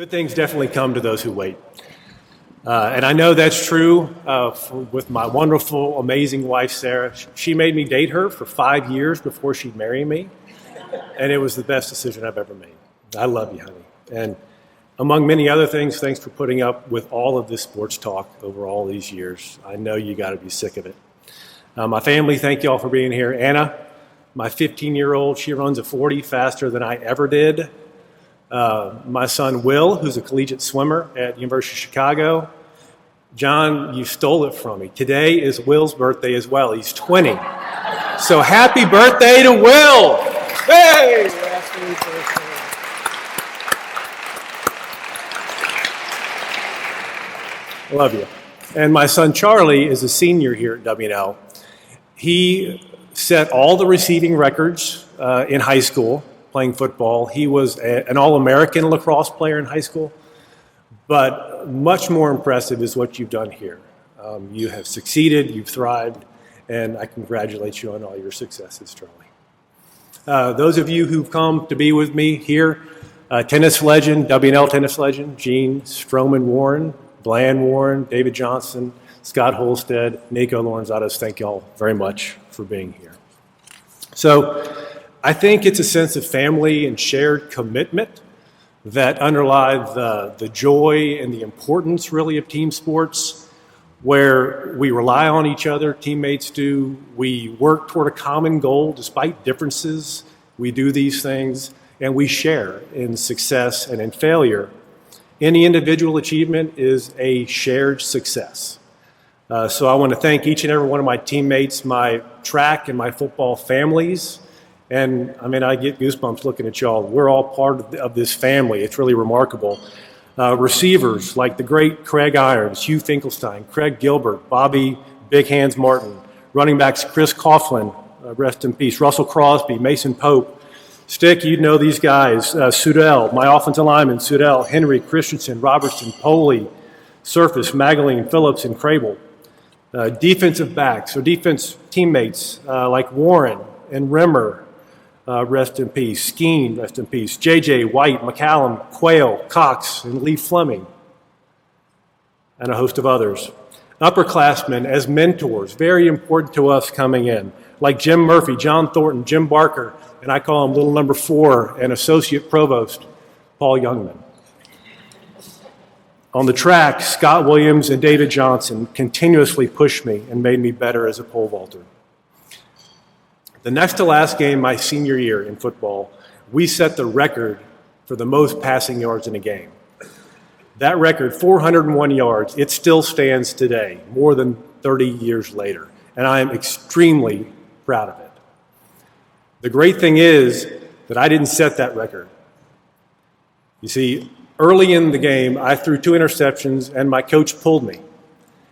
Good things definitely come to those who wait. And I know that's true with my wonderful, amazing wife, Sarah. She made me date her for 5 years before she'd marry me. And it was the best decision I've ever made. I love you, honey. And among many other things, thanks for putting up with all of this sports talk over all these years. I know you got to be sick of it. My family, thank you all for being here. Anna, my 15-year-old, she runs a 40 faster than I ever did. My son, Will, who's a collegiate swimmer at the University of Chicago. John, you stole it from me. Today is Will's birthday as well. He's 20. So happy birthday to Will! Hey! Happy birthday. I love you. And my son, Charlie, is a senior here at W&L. He set all the receiving records in high school playing football. He was an All-American lacrosse player in high school. But much more impressive is what you've done here. You have succeeded, you've thrived, and I congratulate you on all your successes, Charlie. Those of you who've come to be with me here, tennis legend, W&L tennis legend, Gene Stroman Warren, Bland Warren, David Johnson, Scott Holstead, Nico Lorenzatos, thank you all very much for being here. So I think it's a sense of family and shared commitment that underlie the joy and the importance, really, of team sports, where we rely on each other, teammates do. We work toward a common goal despite differences. We do these things, and we share in success and in failure. Any individual achievement is a shared success. So I want to thank each and every one of my teammates, my track and my football families. And I mean, I get goosebumps looking at y'all. We're all part of this family. It's really remarkable. Receivers like the great Craig Irons, Hugh Finkelstein, Craig Gilbert, Bobby Big Hands Martin. Running backs Chris Coughlin, rest in peace, Russell Crosby, Mason Pope. Stick, you know these guys. Sudell, my offensive lineman, Sudell, Henry, Christensen, Robertson, Poley, Surface, Magaline, Phillips, and Crable. Defensive backs or defense teammates like Warren and Rimmer, rest in peace. Skeen, rest in peace. JJ, White, McCallum, Quayle, Cox, and Lee Fleming, and a host of others. Upperclassmen as mentors, very important to us coming in, like Jim Murphy, John Thornton, Jim Barker, and I call him Little Number 4, and Associate Provost Paul Youngman. On the track, Scott Williams and David Johnson continuously pushed me and made me better as a pole vaulter. The next to last game my senior year in football, we set the record for the most passing yards in a game. That record, 401 yards, it still stands today, more than 30 years later, and I am extremely proud of it. The great thing is that I didn't set that record. You see, early in the game, I threw 2 interceptions, and my coach pulled me.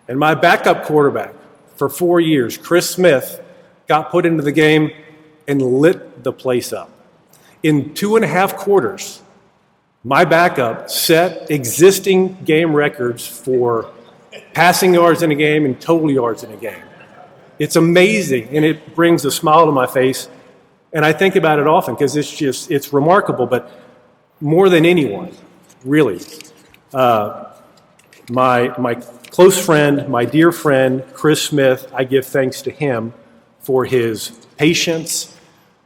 And my backup quarterback for 4 years, Chris Smith, got put into the game and lit the place up. In 2.5 quarters, my backup set existing game records for passing yards in a game and total yards in a game. It's amazing, and it brings a smile to my face. And I think about it often because it's remarkable, but more than anyone, really, my close friend, my dear friend, Chris Smith, I give thanks to him for his patience,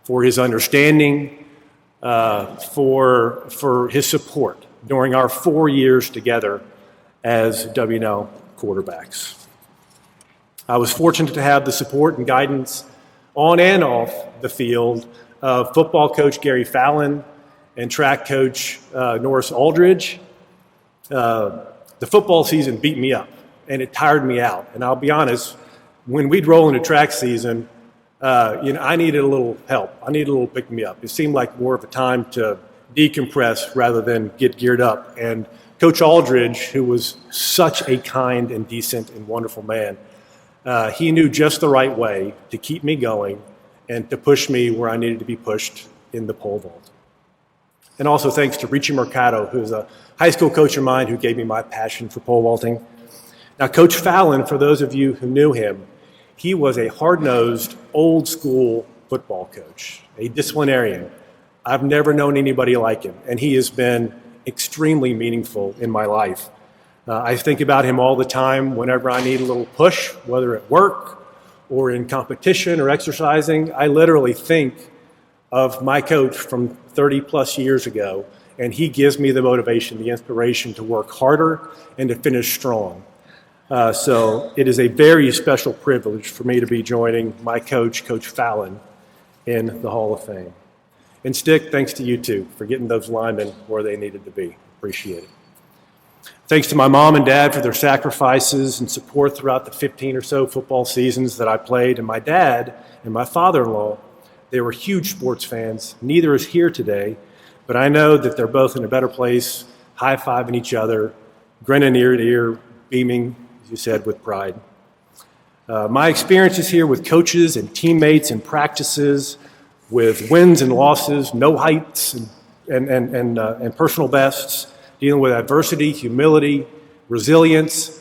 for his understanding, for his support during our 4 years together as W&L quarterbacks. I was fortunate to have the support and guidance on and off the field of football coach Gary Fallon and track coach Norris Aldridge. The football season beat me up, and it tired me out. And I'll be honest, when we'd roll into track season, I needed a little help. I needed a little pick-me-up. It seemed like more of a time to decompress rather than get geared up. And Coach Aldridge, who was such a kind and decent and wonderful man, he knew just the right way to keep me going and to push me where I needed to be pushed in the pole vault. And also thanks to Richie Mercado, who's a high school coach of mine who gave me my passion for pole vaulting. Now, Coach Fallon, for those of you who knew him, he was a hard-nosed, old-school football coach, a disciplinarian. I've never known anybody like him, and he has been extremely meaningful in my life. I think about him all the time whenever I need a little push, whether at work or in competition or exercising. I literally think of my coach from 30 plus years ago, and he gives me the motivation, the inspiration to work harder and to finish strong. So it is a very special privilege for me to be joining my coach, Coach Fallon, in the Hall of Fame. And Stick, thanks to you too for getting those linemen where they needed to be. Appreciate it. Thanks to my mom and dad for their sacrifices and support throughout the 15 or so football seasons that I played, and my dad and my father-in-law. They were huge sports fans. Neither is here today, but I know that they're both in a better place, high-fiving each other, grinning ear to ear, beaming, as you said, with pride. My experiences here with coaches and teammates and practices, with wins and losses, no heights and personal bests, dealing with adversity, humility, resilience,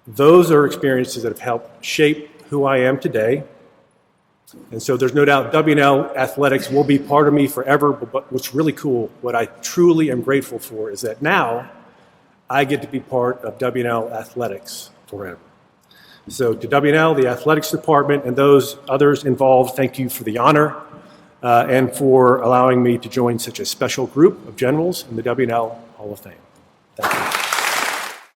those are experiences that have helped shape who I am today. And so there's no doubt W&L athletics will be part of me forever, but what's really cool, what I truly am grateful for, is that now I get to be part of W&L athletics forever. So to W&L, the athletics department, and those others involved, thank you for the honor and for allowing me to join such a special group of generals in the W&L Hall of Fame. Thank you.